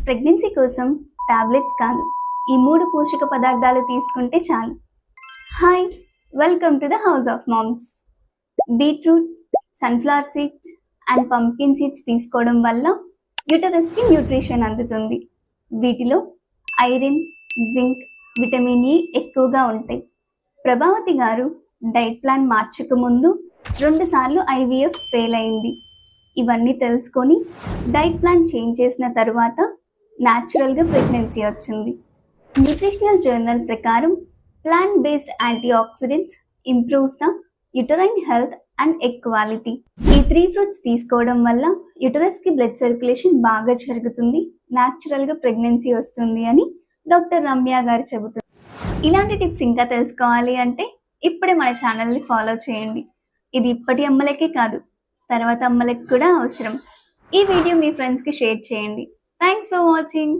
Pregnancy కోసం tablets కాదు, ఈ 3 పోషక పదార్థాలు తీసుకుంటే చాలు. Hi, welcome to the house of moms. Beetroot, sunflower seeds and pumpkin seeds తీసుకోవడం వల్ల యూటరస్కి న్యూట్రిషన్ అందుతుంది. వీటిలో ఐరన్, జింక్, విటమిన్ ఇ ఎక్కువగా ఉంటాయి. ప్రభావతి గారు డైట్ ప్లాన్ మార్చక ముందు 2 సార్లు ఐవీఎఫ్ ఫెయిల్ అయింది. ఇవన్నీ తెలుసుకొని డైట్ ప్లాన్ చేంజ్ చేసిన తర్వాత న్యాచురల్గా ప్రెగ్నెన్సీ వచ్చింది. న్యూట్రిషనల్ జర్నల్ ప్రకారం plant based antioxidants improves the uterine health and egg quality. ఈ 3 ఫ్రూట్స్ తీసుకోవడం వల్ల యుటరస్కి బ్లడ్ సర్క్యులేషన్ బాగా జరుగుతుంది, న్యాచురల్గా ప్రెగ్నెన్సీ వస్తుంది అని డాక్టర్ రమ్య గారు చెబుతున్నారు. ఇలాంటి టిప్స్ ఇంకా తెలుసుకోవాలి అంటే ఇప్పుడే మన ఛానల్ని ఫాలో చేయండి. ఇది ఇప్పటి అమ్మలకే కాదు, తర్వాత అమ్మలకు కూడా అవసరం. ఈ వీడియో మీ ఫ్రెండ్స్కి షేర్ చేయండి. Thanks for watching.